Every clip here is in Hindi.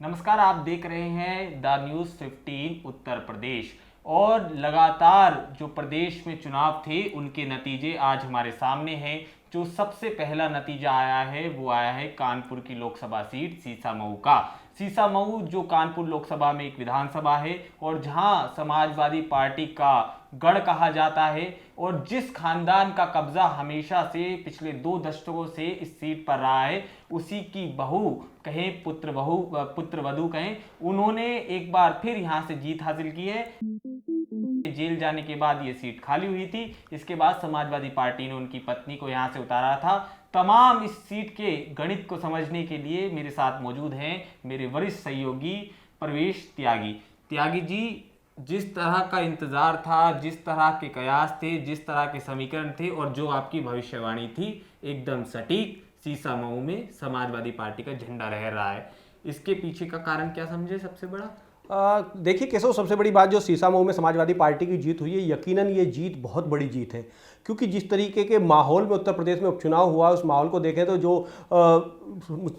नमस्कार, आप देख रहे हैं द न्यूज़ 15 उत्तर प्रदेश। और लगातार जो प्रदेश में चुनाव थे उनके नतीजे आज हमारे सामने हैं। जो सबसे पहला नतीजा आया है वो आया है कानपुर की लोकसभा सीट सीसामऊ का। सीसामऊ जो कानपुर लोकसभा में एक विधानसभा है और जहां समाजवादी पार्टी का गढ़ कहा जाता है और जिस खानदान का कब्जा हमेशा से पिछले 2 दशकों से इस सीट पर रहा है, उसी की बहू कहें, पुत्र वधू कहें, उन्होंने एक बार फिर यहां से जीत हासिल की है। जेल जाने के बाद ये सीट खाली हुई थी। इसके बाद समाजवादी पार्टी ने उनकी पत्नी को यहां से उतारा था। तमाम इस सीट के गणित को समझने के लिए मेरे साथ मौजूद हैं मेरे वरिष्ठ सहयोगी प्रवेश त्यागी। त्यागी जी, जिस तरह का इंतजार था, जिस तरह के कयास थे, जिस तरह के समीकरण थे और जो आपकी भविष्यवाणी थी, एकदम सटीक। सीसामऊ में समाजवादी पार्टी का झंडा लहर रहा है, इसके पीछे का कारण क्या समझे सबसे बड़ा? देखिए केशव, सबसे बड़ी बात जो सीसामऊ में समाजवादी पार्टी की जीत हुई है, यकीनन ये जीत बहुत बड़ी जीत है। क्योंकि जिस तरीके के माहौल में उत्तर प्रदेश में उपचुनाव हुआ, उस माहौल को देखें तो जो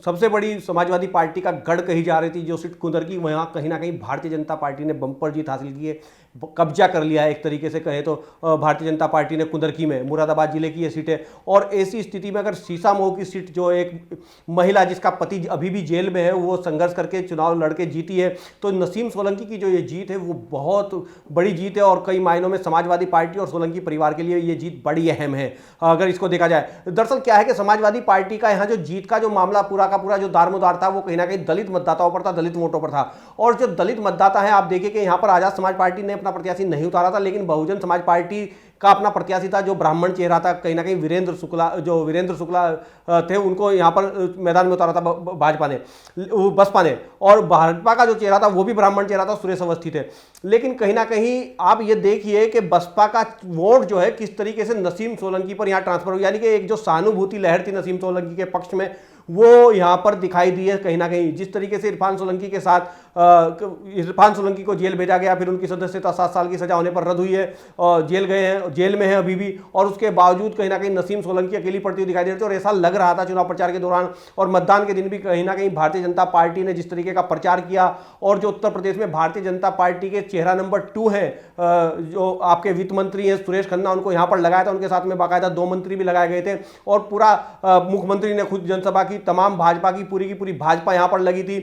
सबसे बड़ी समाजवादी पार्टी का गढ़ कही जा रही थी, जो सीट कुंदरकी, वहाँ कहीं ना कहीं भारतीय जनता पार्टी ने बम्पर जीत हासिल की है, कब्जा कर लिया है। एक तरीके से कहें तो भारतीय जनता पार्टी ने कुंदरकी में, मुरादाबाद जिले की ये सीट है। और ऐसी स्थिति में अगर सीसामऊ की सीट, जो एक महिला जिसका पति अभी भी जेल में है, वो संघर्ष करके चुनाव लड़के जीती है, तो नसीम सोलंकी की जो ये जीत है वो बहुत बड़ी जीत है। और कई मायनों में समाजवादी पार्टी और सोलंकी परिवार के लिए ये जीत बड़ी अहम है अगर इसको देखा जाए। दरअसल क्या है कि समाजवादी पार्टी का यहाँ जो जीत का जो मामला पूरा का पूरा जो दारमोदार था, वो कहीं ना कहीं दलित मतदाताओं पर था, दलित वोटों पर था। और जो दलित मतदाता है, आप देखिए कि यहाँ पर आजाद समाज पार्टी ने अपना प्रत्याशी नहीं उतारा था, लेकिन बहुजन समाज पार्टी का अपना प्रत्याशी था, जो ब्राह्मण चेहरा था, कहीं ना कहीं वीरेंद्र शुक्ला थे, उनको यहाँ पर मैदान में उतारा था भाजपा ने, बसपा ने। और भाजपा का जो चेहरा था वो भी ब्राह्मण चेहरा था, सुरेश अवस्थी थे। लेकिन कहीं ना कहीं आप ये देखिए कि बसपा का वोट जो है किस तरीके से नसीम सोलंकी पर यहाँ ट्रांसफर हो, यानी कि एक जो सहानुभूति लहर थी नसीम सोलंकी के पक्ष में, वो यहाँ पर दिखाई दी है। कहीं ना कहीं जिस तरीके से इरफान सोलंकी के साथ इरफान सोलंकी को जेल भेजा गया, फिर उनकी सदस्यता 7 साल की सजा होने पर रद्द हुई है और जेल गए हैं, जेल में है अभी भी, और उसके बावजूद कहीं ना कहीं नसीम सोलंकी अकेली पड़ती हुई दिखाई दे रही थी। और ऐसा लग रहा था चुनाव प्रचार के दौरान और मतदान के दिन भी, कहीं ना कहीं भारतीय जनता पार्टी ने जिस तरीके का प्रचार किया, और जो उत्तर प्रदेश में भारतीय जनता पार्टी के चेहरा नंबर 2 है, जो आपके वित्त मंत्री हैं सुरेश खन्ना, उनको यहाँ पर लगाया था। उनके साथ में बाकायदा 2 मंत्री भी लगाए गए थे और पूरा मुख्यमंत्री ने खुद जनसभा की, तमाम भाजपा की पूरी भाजपा यहां पर लगी थी,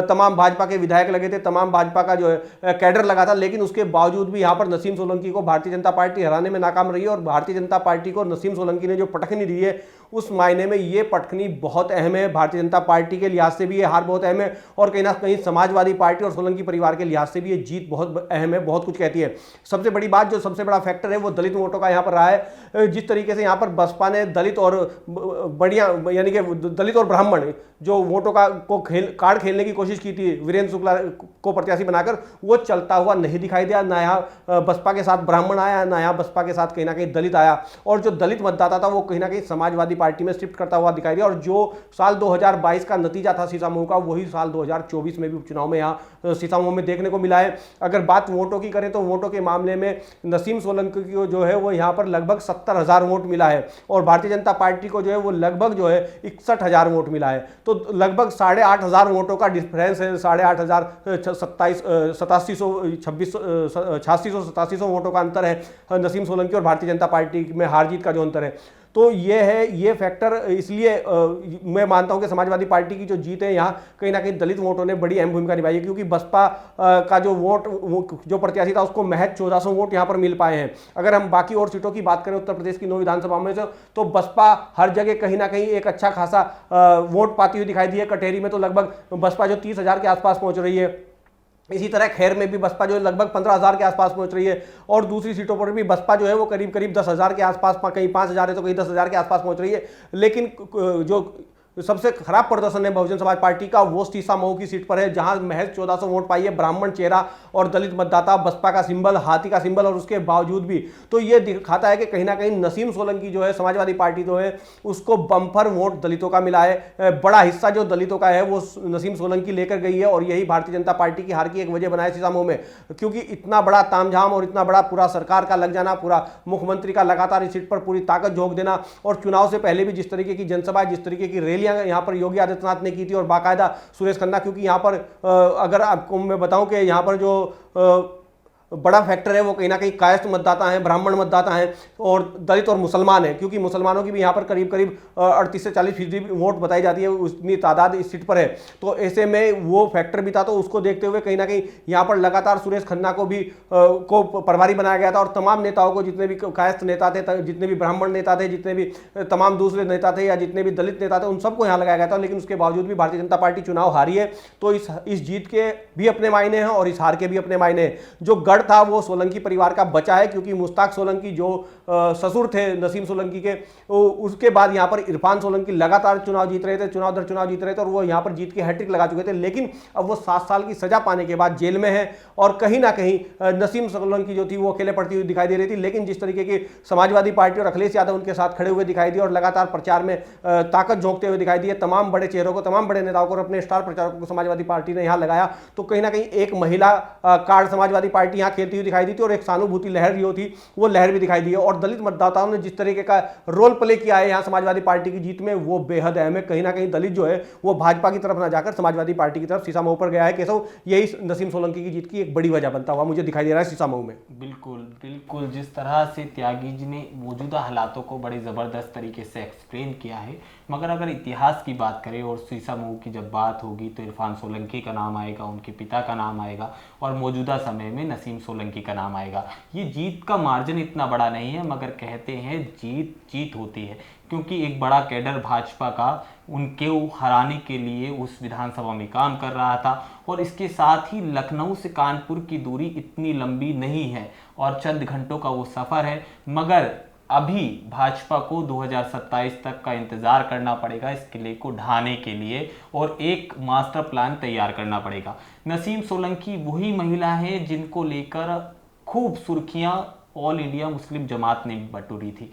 तमाम भाजपा के विधायक लगे थे, तमाम भाजपा का जो है कैडर लगा था। लेकिन उसके बावजूद भी यहां पर नसीम सोलंकी को भारतीय जनता पार्टी हराने में नाकाम रही है। और भारतीय जनता पार्टी को नसीम सोलंकी ने जो पटखनी दी है, उस मायने में ये पटखनी बहुत अहम है। भारतीय जनता पार्टी के लिहाज से भी ये हार बहुत अहम है और कहीं ना कहीं समाजवादी पार्टी और सोलंकी परिवार के लिहाज से भी ये जीत बहुत अहम है, बहुत कुछ कहती है। सबसे बड़ी बात, जो सबसे बड़ा फैक्टर है, वो दलित वोटों का यहाँ पर रहा है। जिस तरीके से यहाँ पर बसपा ने दलित और बढ़िया, यानी कि दलित और ब्राह्मण जो वोटों का कार्ड खेलने की कोशिश की थी वीरेंद्र शुक्ला को प्रत्याशी बनाकर, वो चलता हुआ नहीं दिखाई दिया। ना यहाँ बसपा के साथ ब्राह्मण आया, ना यहाँ बसपा के साथ कहीं ना कहीं दलित आया। और जो दलित मतदाता था वो कहीं ना कहीं समाजवादी पार्टी में शिफ्ट करता हुआ दिखाई दिया। और जो साल 2022 का नतीजा था सीसामऊ का, वही साल 2024 में भी उपचुनाव में यहाँ सीसामऊ में देखने को मिला है। अगर बात वोटों की करें तो वोटों के मामले में नसीम सोलंकी को जो है वो यहाँ पर लगभग 70,000 वोट मिला है और भारतीय जनता पार्टी को जो है वो लगभग जो है 61,000 वोट मिला है। तो लगभग 8,500 वोटों का डिफरेंस है, 8,500 वोटों का अंतर है नसीम सोलंकी और भारतीय जनता पार्टी में हार जीत का जो अंतर है। तो ये है, ये फैक्टर, इसलिए मैं मानता हूं कि समाजवादी पार्टी की जो जीत है यहाँ कहीं ना कहीं दलित वोटों ने बड़ी अहम भूमिका निभाई है। क्योंकि बसपा का जो वोट, जो प्रत्याशी था, उसको महज 1400 वोट यहाँ पर मिल पाए हैं। अगर हम बाकी और सीटों की बात करें उत्तर प्रदेश की 9 विधानसभा में से, तो बसपा हर जगह कहीं ना कहीं एक अच्छा खासा वोट पाती हुई दिखाई दी है। कटेरी में तो लगभग बसपा जो 30,000 के आसपास पहुंच रही है। इसी तरह खैर में भी बसपा जो है लगभग 15,000 के आसपास पहुंच रही है। और दूसरी सीटों पर भी बसपा जो है वो करीब 10,000 के आसपास, कहीं 5,000 है तो कहीं 10,000 के आसपास पहुंच रही है। लेकिन जो सबसे खराब प्रदर्शन है बहुजन समाज पार्टी का, वो सीसामऊ की सीट पर है, जहां महज 1400 वोट पाई है ब्राह्मण चेहरा और दलित मतदाता, बसपा का सिंबल, हाथी का सिंबल। और उसके बावजूद भी तो ये दिखाता है कि कहीं ना कहीं नसीम सोलंकी जो है, समाजवादी पार्टी जो है, उसको बम्पर वोट दलितों का मिला है। बड़ा हिस्सा जो दलितों का है वो नसीम सोलंकी लेकर गई है और यही भारतीय जनता पार्टी की हार की एक वजह बनाया सीसामऊ में। क्योंकि इतना बड़ा तामझाम और इतना बड़ा पूरा सरकार का लग जाना, पूरा मुख्यमंत्री का लगातार इस सीट पर पूरी ताकत झोंक देना, और चुनाव से पहले भी जिस तरीके की जनसभा, जिस तरीके की रैलियां तैयारियां यहाँ पर योगी आदित्यनाथ ने की थी और बाकायदा सुरेश खन्ना, क्योंकि यहाँ पर अगर आपको मैं बताऊं कि यहाँ पर जो बड़ा फैक्टर है वो कहीं ना कहीं कायस्थ मतदाता हैं, ब्राह्मण मतदाता हैं और दलित और मुसलमान हैं, क्योंकि मुसलमानों की भी यहाँ पर करीब करीब 38 से 40% वोट बताई जाती है, उतनी तादाद इस सीट पर है। तो ऐसे में वो फैक्टर भी था, तो उसको देखते हुए कहीं ना कहीं यहाँ पर लगातार सुरेश खन्ना को भी को प्रभारी बनाया गया था और तमाम नेताओं को, जितने भी कायस्थ नेता थे, जितने भी ब्राह्मण नेता थे, जितने भी तमाम दूसरे नेता थे या जितने भी दलित नेता थे, उन सबको यहाँ लगाया गया था। लेकिन उसके बावजूद भी भारतीय जनता पार्टी चुनाव हारी है। तो इस जीत के भी अपने मायने हैं और इस हार के भी अपने मायने हैं। जो गढ़ था वो सोलंकी परिवार का बचा है, क्योंकि मुश्ताक सोलंकी जो ससुर थे नसीम सोलंकी के, उसके बाद यहां पर इरफान सोलंकी लगातार चुनाव जीत रहे थे, चुनाव दर चुनाव जीत रहे थे और वो यहां पर जीत के हैट्रिक लगा चुके थे। लेकिन अब वो 7 साल की सजा पाने के बाद जेल में है और कहीं ना कहीं नसीम सोलंकी जो थी वो अकेले पड़ती हुई दिखाई दे रही थी। लेकिन जिस तरीके की समाजवादी पार्टी और अखिलेश यादव उनके साथ खड़े हुए दिखाई दिए और लगातार प्रचार में ताकत झोंकते हुए दिखाई दिए, तमाम बड़े चेहरों को, तमाम बड़े नेताओं को, अपने स्टार प्रचारकों को समाजवादी पार्टी ने यहां लगाया, तो कहीं ना कहीं एक महिला कार्ड समाजवादी पार्टी यहां खेलती हुई दिखाई दी थी और एक सहानुभूति लहर जो थी वो लहर भी दिखाई दी है। और दलित मतदाताओं ने जिस तरीके का रोल प्ले किया है यहां समाजवादी पार्टी की जीत में, वो बेहद अहम है। कहीं ना कहीं दलित जो है वो भाजपा की तरफ ना जाकर समाजवादी पार्टी की तरफ शीशामऊ पर गया है। केशव, यही नसीम सोलंकी की जीत की एक बड़ी वजह बनता हुआ मुझे दिखाई दे रहा है शीशामऊ में। बिल्कुल बिल्कुल, जिस तरह से त्यागी जी ने मौजूदा हालातों को बड़े ज़बरदस्त तरीके से एक्सप्लेन किया है, मगर अगर इतिहास की बात करें और शीशामऊ की जब बात होगी तो इरफान सोलंकी का नाम आएगा, उनके पिता का नाम आएगा और मौजूदा समय में नसीम सोलंकी का नाम आएगा। ये जीत का मार्जिन इतना बड़ा नहीं है, मगर कहते हैं जीत जीत होती है, क्योंकि एक बड़ा कैडर भाजपा का उनके हराने के लिए उस विधानसभा में काम कर रहा था। और इसके साथ ही लखनऊ से कानपुर की दूरी इतनी लंबी नहीं है और चंद घंटों का वो सफ़र है, मगर अभी भाजपा को 2027 तक का इंतजार करना पड़ेगा इस किले को ढाने के लिए और एक मास्टर प्लान तैयार करना पड़ेगा। नसीम सोलंकी वही महिला है जिनको लेकर खूब सुर्खियां ऑल इंडिया मुस्लिम जमात ने बटोरी थी।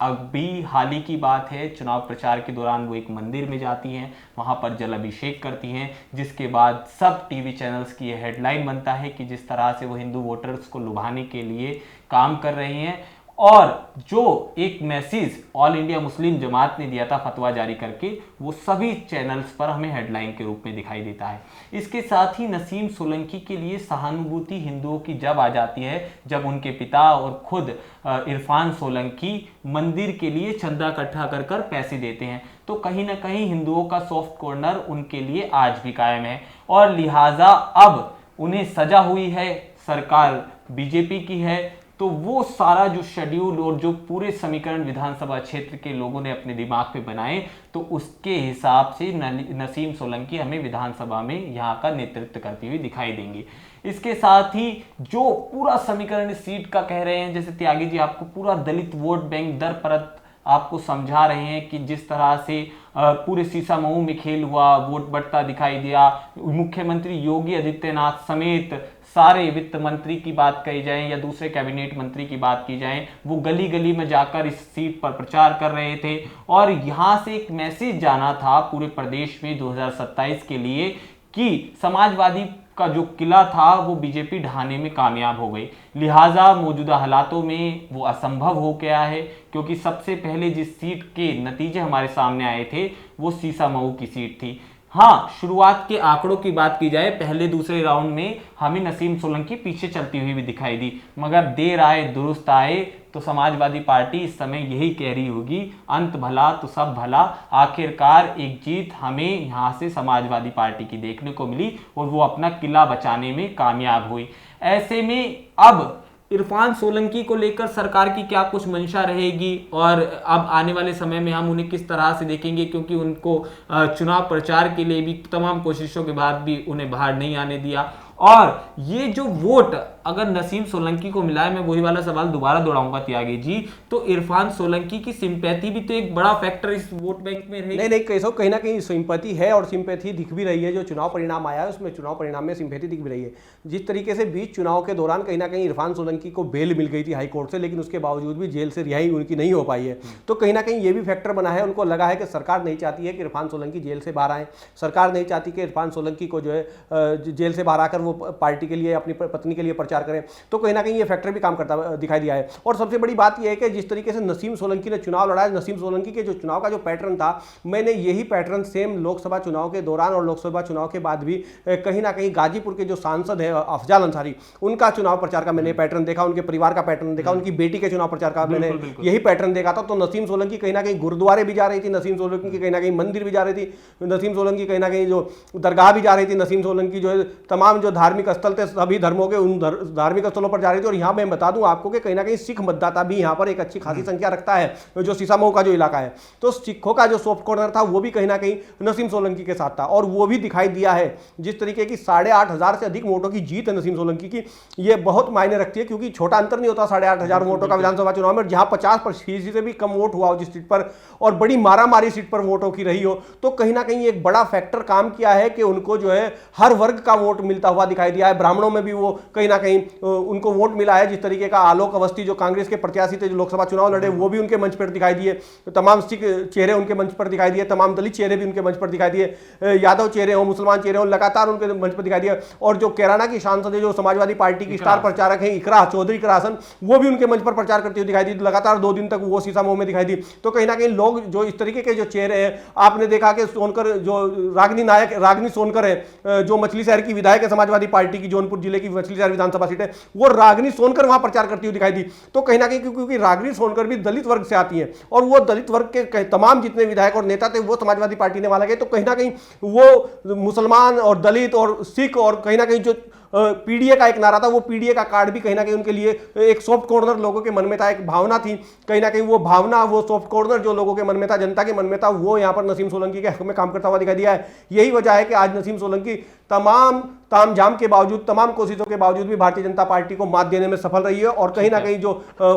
अभी हाल ही की बात है, चुनाव प्रचार के दौरान वो एक मंदिर में जाती हैं, वहां पर जल अभिषेक करती हैं, जिसके बाद सब टीवी चैनल्स की ये हेडलाइन बनता है कि जिस तरह से वो हिंदू वोटर्स को लुभाने के लिए काम कर रही हैं। और जो एक मैसेज ऑल इंडिया मुस्लिम जमात ने दिया था फतवा जारी करके, वो सभी चैनल्स पर हमें हेडलाइन के रूप में दिखाई देता है। इसके साथ ही नसीम सोलंकी के लिए सहानुभूति हिंदुओं की जब आ जाती है जब उनके पिता और खुद इरफान सोलंकी मंदिर के लिए चंदा इकट्ठा कर कर पैसे देते हैं, तो कहीं ना कहीं हिंदुओं का सॉफ्ट कॉर्नर उनके लिए आज भी कायम है। और लिहाजा अब उन्हें सजा हुई है, सरकार बीजेपी की है, तो वो सारा जो शेड्यूल और जो पूरे समीकरण विधानसभा क्षेत्र के लोगों ने अपने दिमाग पे बनाए, तो उसके हिसाब से नसीम सोलंकी हमें विधानसभा में यहाँ का नेतृत्व करती हुई दिखाई देंगी। इसके साथ ही जो पूरा समीकरण इस सीट का कह रहे हैं, जैसे त्यागी जी आपको पूरा दलित वोट बैंक दर परत आपको समझा रहे हैं कि जिस तरह से पूरे शीशामऊ में खेल हुआ, वोट बढ़ता दिखाई दिया, मुख्यमंत्री योगी आदित्यनाथ समेत सारे वित्त मंत्री की बात कही जाए या दूसरे कैबिनेट मंत्री की बात की जाए, वो गली गली में जाकर इस सीट पर प्रचार कर रहे थे और यहां से एक मैसेज जाना था पूरे प्रदेश में 2027 के लिए कि समाजवादी का जो किला था वो बीजेपी ढहाने में कामयाब हो गई। लिहाजा मौजूदा हालातों में वो असंभव हो गया है, क्योंकि सबसे पहले जिस सीट के नतीजे हमारे सामने आए थे वो शीशामऊ की सीट थी। हाँ, शुरुआत के आंकड़ों की बात की जाए, पहले दूसरे राउंड में हमें नसीम सोलंकी पीछे चलती हुई भी दिखाई दी, मगर देर आए दुरुस्त आए, तो समाजवादी पार्टी इस समय यही कह रही होगी, अंत भला तो सब भला। आखिरकार एक जीत हमें यहाँ से समाजवादी पार्टी की देखने को मिली और वो अपना किला बचाने में कामयाब हुई। ऐसे में अब इरफान सोलंकी को लेकर सरकार की क्या कुछ मंशा रहेगी और अब आने वाले समय में हम उन्हें किस तरह से देखेंगे, क्योंकि उनको चुनाव प्रचार के लिए भी तमाम कोशिशों के बाद भी उन्हें बाहर नहीं आने दिया। और ये जो वोट अगर नसीम सोलंकी को मिला है, मैं वही वाला सवाल दोबारा दोहराऊंगा त्यागी जी, तो इरफान सोलंकी की सिंपैथी भी तो एक बड़ा फैक्टर इस वोट बैंक में रहेगी। नहीं कैसे, कहीं ना कहीं सिंपैथी है और सिंपैथी दिख भी रही है। जो चुनाव परिणाम आया है उसमें चुनाव परिणाम में सिंपैथी दिख भी रही है। जिस तरीके से बीच चुनाव के दौरान कहीं ना कहीं इरफान सोलंकी को बेल मिल गई थी हाई कोर्ट से, लेकिन उसके बावजूद भी जेल से रिहाई उनकी नहीं हो पाई है, तो कहीं ना कहीं ये भी फैक्टर बना है। उनको लगा है कि सरकार नहीं चाहती है कि इरफान सोलंकी जेल से बाहर आए, सरकार नहीं चाहती कि इरफान सोलंकी को जो है जेल से बाहर आकर वो पार्टी के लिए, अपनी पत्नी के लिए प्रचार प्रचार करें, तो कहीं ना कहीं ये फैक्टर भी काम करता दिखाई दिया है। और सबसे बड़ी बात यह है कि जिस तरीके से नसीम सोलंकी ने चुनाव लड़ा है, नसीम सोलंकी के जो चुनाव का जो पैटर्न था, मैंने यही पैटर्न सेम लोकसभा चुनाव के दौरान और लोकसभा चुनाव के बाद भी कहीं ना कहीं गाजीपुर के जो सांसद है अफजाल अंसारी, उनका चुनाव प्रचार का मैंने पैटर्न देखा, उनके परिवार का पैटर्न देखा, उनकी बेटी के चुनाव प्रचार का मैंने यही पैटर्न देखा था। तो नसीम सोलंकी कहीं ना कहीं गुरुद्वारे भी जा रही थी, नसीम सोलंकी कहीं ना कहीं मंदिर भी जा रही थी, नसीम सोलंकी कहीं ना कहीं जो दरगाह भी जा रही थी, नसीम सोलंकी जो है तमाम जो धार्मिक स्थल थे सभी धर्मों के उन धार्मिक स्थलों पर जा रही थी। और यहाँ मैं बता दूं आपको कि कहीं ना कहीं सिख मतदाता भी यहाँ पर एक अच्छी खासी संख्या रखता है, जो सीसामऊ का जो इलाका है। तो सिखों का जो सॉफ्ट कॉर्नर था वो भी कहीं ना कहीं नसीम सोलंकी के साथ था, और वो भी दिखाई दिया है। जिस तरीके की 8,500 से अधिक वोटों की जीत है नसीम सोलंकी की, ये बहुत मायने रखती है, क्योंकि छोटा अंतर नहीं होता 8,500 वोटों का विधानसभा चुनाव में। जहां 50% से भी कम वोट हुआ हो जिस सीट पर, और बड़ी मारामारी सीट पर वोटों की रही हो, तो कहीं ना कहीं एक बड़ा फैक्टर काम किया है कि उनको जो है हर वर्ग का वोट मिलता हुआ दिखाई दिया है। ब्राह्मणों में भी वो कहीं ना कहीं उनको वोट मिला है। जिस तरीके का आलोक अवस्थी जो कांग्रेस के प्रत्याशी थे, जो लोकसभा चुनाव लड़े, वो भी उनके मंच पर दिखाई दिए, तमाम सिख चेहरे उनके मंच पर दिखाई दिए, तमाम दलित चेहरे भी उनके मंच पर दिखाई दिए, यादव चेहरे हो, मुसलमान चेहरे हो, लगातार उनके मंच पर दिखाई दिए। और जो कैराना की सांसद है, जो समाजवादी पार्टी की स्टार प्रचारक है इकरा चौधरी, इकरा हसन, वो भी उनके मंच पर प्रचार करती हुई दिखाई दी। लगातार 2 दिन तक वो सीसामऊ में दिखाई दी। तो कहीं ना कहीं लोग जो इस तरीके के जो चेहरे हैं, आपने देखा कि सोनकर जो रागिनी सोनकर है, जो मछली शहर की विधायक है समाजवादी पार्टी की, जौनपुर जिले की मछली शहर विधानसभा सीट है, वो रागिनी सोनकर वहां प्रचार करती हुई दिखाई दी। तो कहीं ना कहीं क्योंकि रागिनी सोनकर भी दलित वर्ग से आती है, और वो दलित वर्ग के तमाम जितने विधायक और नेता थे वो समाजवादी पार्टी ने वाला गए। तो कहीं ना कहीं वो मुसलमान और दलित और सिख और कहीं ना कहीं जो पीडीए का एक नारा था, वो पीडीए का कार्ड भी कहीं ना कहीं उनके लिए एक सॉफ्ट कॉर्नर लोगों के मन में था, एक भावना थी। कहीं ना कहीं वो भावना, वो सॉफ्ट कॉर्नर जो लोगों के मन में था, जनता के मन में था, वो यहाँ पर नसीम सोलंकी के हक में काम करता हुआ दिखाई दिया है। यही वजह है कि आज नसीम सोलंकी तमाम तामझाम के बावजूद, तमाम कोशिशों के बावजूद भी भारतीय जनता पार्टी को मात देने में सफल रही है। और कहीं ना कहीं जो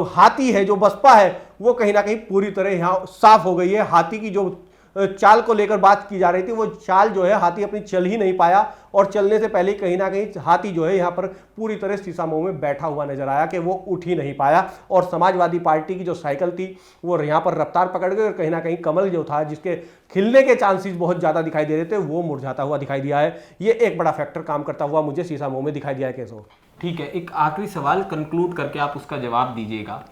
हाथी है, जो बसपा है, वो कहीं ना कहीं पूरी तरह यहाँ साफ हो गई है। हाथी की जो चाल को लेकर बात की जा रही थी, वो चाल जो है हाथी अपनी चल ही नहीं पाया, और चलने से पहले कहीं ना कहीं हाथी जो है यहाँ पर पूरी तरह सीसामऊ में बैठा हुआ नजर आया कि वो उठ ही नहीं पाया। और समाजवादी पार्टी की जो साइकिल थी वो यहाँ पर रफ्तार पकड़ गई, और कहीं ना कहीं कमल जो था, जिसके खिलने के चांसेस बहुत ज़्यादा दिखाई दे रहे थे, वो मुरझाता हुआ दिखाई दिया है। ये एक बड़ा फैक्टर काम करता हुआ मुझे सीसामऊ में दिखाई दिया है। कैसे? ठीक है, एक आखिरी सवाल कंक्लूड करके आप उसका जवाब दीजिएगा।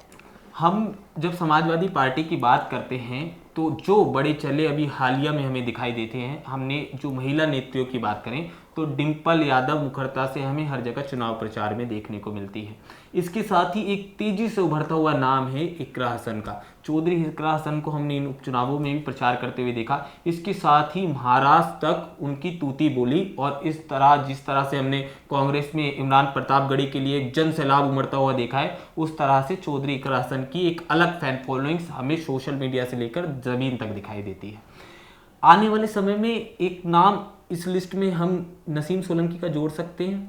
हम जब समाजवादी पार्टी की बात करते हैं तो जो बड़े चले अभी हालिया में हमें दिखाई देते हैं, हमने जो महिला नेत्रियों की बात करें तो डिंपल यादव मुखरता से हमें हर जगह चुनाव प्रचार में देखने को मिलती है। इसके साथ ही एक तेजी से उभरता हुआ नाम है इकरा हसन का। चौधरी इकरा हसन को हमने इन उपचुनावों में भी प्रचार करते हुए देखा। इसके साथ ही महाराष्ट्र तक उनकी तूती बोली, और इस तरह जिस तरह से हमने कांग्रेस में इमरान प्रतापगढ़ी के लिए एक जन सैलाब उमड़ता हुआ देखा है, उस तरह से चौधरी इकरा हसन की एक अलग फैन फॉलोइंग्स हमें सोशल मीडिया से लेकर जमीन तक दिखाई देती है। आने वाले समय में एक नाम इस लिस्ट में हम नसीम सोलंकी का जोड़ सकते हैं?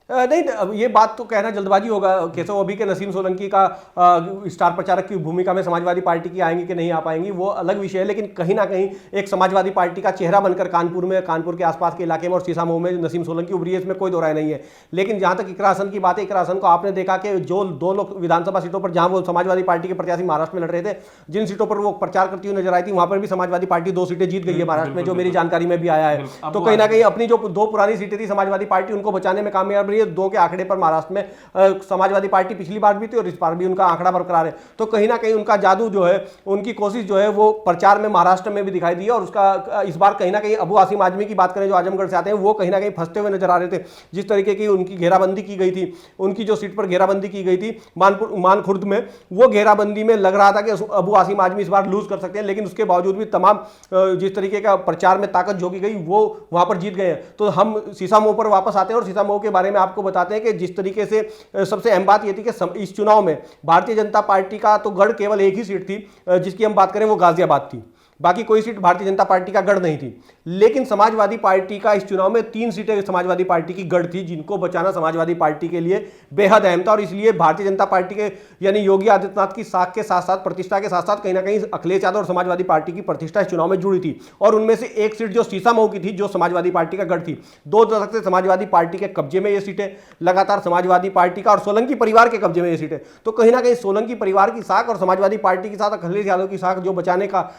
नहीं, अब ये बात तो कहना जल्दबाजी होगा। कैसे अभी के नसीम सोलंकी का स्टार प्रचारक की भूमिका में समाजवादी पार्टी की आएंगी कि नहीं आ पाएंगी, वो अलग विषय है। लेकिन कहीं ना कहीं एक समाजवादी पार्टी का चेहरा बनकर कानपुर के आसपास के इलाके में और सीसामऊ में नसीम सोलंकी उभरी है, इसमें कोई दो राय नहीं है। लेकिन जहाँ तक इकरा हसन की बात है, इकरा हसन को आपने देखा कि जो 2 लोग विधानसभा सीटों पर जहाँ वो समाजवादी पार्टी के प्रत्याशी महाराष्ट्र में लड़ रहे थे, जिन सीटों पर वो प्रचार करती हुई नजर आई थी, वहाँ पर भी समाजवादी पार्टी 2 सीटें जीत गई है महाराष्ट्र में, जो मेरी जानकारी में भी आया है। तो कहीं ना कहीं अपनी जो 2 पुरानी सीटें थी समाजवादी पार्टी, उनको बचाने में कामयाब रही है। 2 के आंकड़े पर महाराष्ट्र में समाजवादी पार्टी पिछली बार भी थी और इस बार भी उनका आंकड़ा बरकरार है। तो कहीं ना कहीं उनका जादू जो है, उनकी कोशिश जो है, वो प्रचार में महाराष्ट्र में भी दिखाई दी है। और उसका इस बार कहीं ना कहीं अबू आसिम आजमी की बात करें, जो आजमगढ़ से आते हैं, वो कहीं ना कहीं फंसते हुए नजर आ रहे थे। जिस तरीके की उनकी घेराबंदी की गई थी, उनकी जो सीट पर घेराबंदी की गई थी मानखुर्द में, वो घेराबंदी में लग रहा था कि अबू आसिम आजमी इस बार लूज कर सकते हैं। लेकिन उसके बावजूद भी तमाम जिस तरीके का प्रचार में ताकत झोंकी गई, वो वहां पर जीत गए हैं। तो हम सीसामऊ पर वापस आते हैं और सीसामऊ के बारे में आपको बताते हैं कि जिस तरीके से सबसे अहम बात यह थी कि इस चुनाव में भारतीय जनता पार्टी का तो गढ़ केवल एक ही सीट थी जिसकी हम बात करें, वो गाजियाबाद थी। बाकी कोई सीट भारतीय जनता पार्टी का गढ़ नहीं थी। लेकिन समाजवादी पार्टी का इस चुनाव में 3 सीटें समाजवादी पार्टी की गढ़ थी, जिनको बचाना समाजवादी पार्टी के लिए बेहद अहम था। और इसलिए भारतीय जनता पार्टी के यानी योगी आदित्यनाथ की साख के साथ साथ, प्रतिष्ठा के साथ साथ, कहीं ना कहीं अखिलेश यादव और समाजवादी पार्टी की प्रतिष्ठा इस चुनाव में जुड़ी थी। और उनमें से एक सीट जो सीसामऊ की थी, जो समाजवादी पार्टी का गढ़ थी, 2 दशक से समाजवादी पार्टी के कब्जे में ये सीटें, लगातार समाजवादी पार्टी का और सोलंकी परिवार के कब्जे में ये सीटें। तो कहीं ना कहीं सोलंकी परिवार की साख और समाजवादी पार्टी के साथ अखिलेश यादव की साख जो बचाने का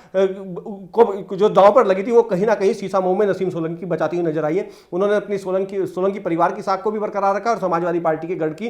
को जो दांव पर लगी थी वो कहीं ना कहीं सीसामऊ में नसीम सोलंकी बचाती हुई नजर आई है। उन्होंने अपनी सोलंकी परिवार की साख को भी बरकरार रखा है और समाजवादी पार्टी के गढ़ की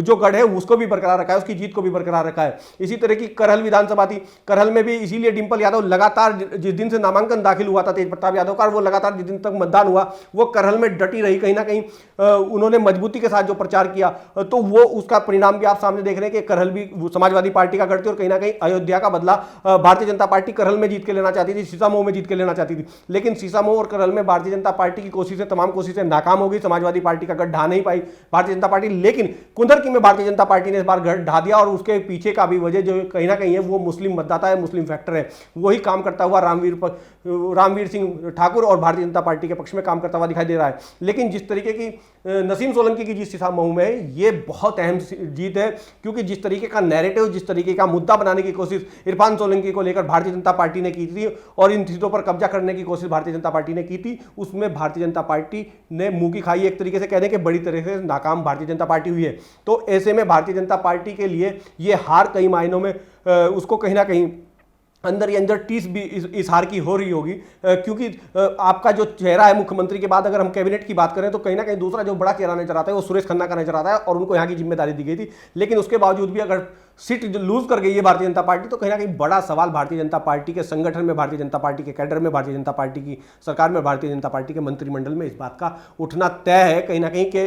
जो गढ़ है उसको भी बरकरार रखा है, उसकी जीत को भी बरकरार रखा है। इसी तरह की करहल विधानसभा थी, करहल में भी इसीलिए डिंपल यादव लगातार जिस दिन से नामांकन दाखिल हुआ था तेज प्रताप यादव का, वो लगातार जिस दिन तक मतदान हुआ वो करहल में डटी रही, कहीं ना कहीं उन्होंने मजबूती के साथ जो प्रचार किया, तो वो उसका परिणाम भी आप सामने देख रहे हैं कि करहल भी समाजवादी पार्टी का गढ़ थी और कहीं ना कहीं अयोध्या का बदला भारतीय जनता पार्टी करहल में जीत के लेना चाहती थी, सीसामऊ में जीत के लेना चाहती थी। लेकिन सीसामऊ और करहल में भारतीय जनता पार्टी की कोशिशें, तमाम कोशिशें नाकाम हो गई। समाजवादी पार्टी का गढ़ ढा नहीं पाई भारतीय जनता पार्टी, लेकिन कुंदरकी में भारतीय जनता पार्टी ने इस बार गढ़ ढा दिया और उसके पीछे का भी वजह जो कहीं ना कहीं है वो मुस्लिम मतदाता है, मुस्लिम फैक्टर है। वही काम करता हुआ रामवीर सिंह ठाकुर और भारतीय जनता पार्टी के पक्ष में काम करता हुआ दिखाई दे रहा है। लेकिन जिस तरीके की नसीम सोलंकी की जीत सीसामऊ में है, ये बहुत अहम जीत है, क्योंकि जिस तरीके का नैरेटिव, जिस तरीके का मुद्दा बनाने की कोशिश इरफान सोलंकी को लेकर भारतीय जनता पार्टी ने की थी और इन सीटों पर कब्जा करने की कोशिश भारतीय जनता पार्टी ने की थी, उसमें भारतीय जनता पार्टी ने मुंह की खाई, एक तरीके से कहने के बड़ी तरह से नाकाम भारतीय जनता पार्टी हुई है। तो ऐसे में भारतीय जनता पार्टी के लिए ये हार कई मायनों में उसको कहीं ना कहीं अंदर ही अंदर टीस भी इस हार की हो रही होगी, क्योंकि आपका जो चेहरा है मुख्यमंत्री के बाद, अगर हम कैबिनेट की बात करें तो कहीं ना कहीं दूसरा जो बड़ा चेहरा नजर आता है वो सुरेश खन्ना का नजर आता है और उनको यहाँ की जिम्मेदारी दी गई थी। लेकिन उसके बावजूद भी अगर सीट लूज कर गई है भारतीय जनता पार्टी, तो कहीं ना कहीं बड़ा सवाल भारतीय जनता पार्टी के संगठन में, भारतीय जनता पार्टी के कैडर में, भारतीय जनता पार्टी की सरकार में, भारतीय जनता पार्टी के मंत्रिमंडल में इस बात का उठना तय है कहीं ना कहीं कि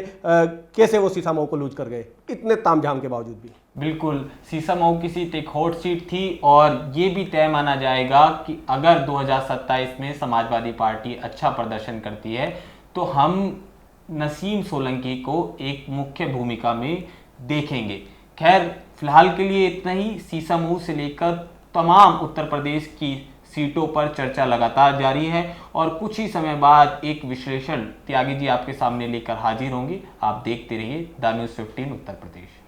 कैसे वो सीसामऊ को लूज कर गए इतने तामझाम के बावजूद भी। बिल्कुल, सीसामऊ की सीट एक हॉट सीट थी और ये भी तय माना जाएगा कि अगर 2027 में समाजवादी पार्टी अच्छा प्रदर्शन करती है तो हम नसीम सोलंकी को एक मुख्य भूमिका में देखेंगे। खैर, फिलहाल के लिए इतना ही। सीसामऊ से लेकर तमाम उत्तर प्रदेश की सीटों पर चर्चा लगातार जारी है और कुछ ही समय बाद एक विश्लेषण त्यागी जी आपके सामने लेकर हाजिर होंगे। आप देखते रहिए द न्यूज़ 15 उत्तर प्रदेश।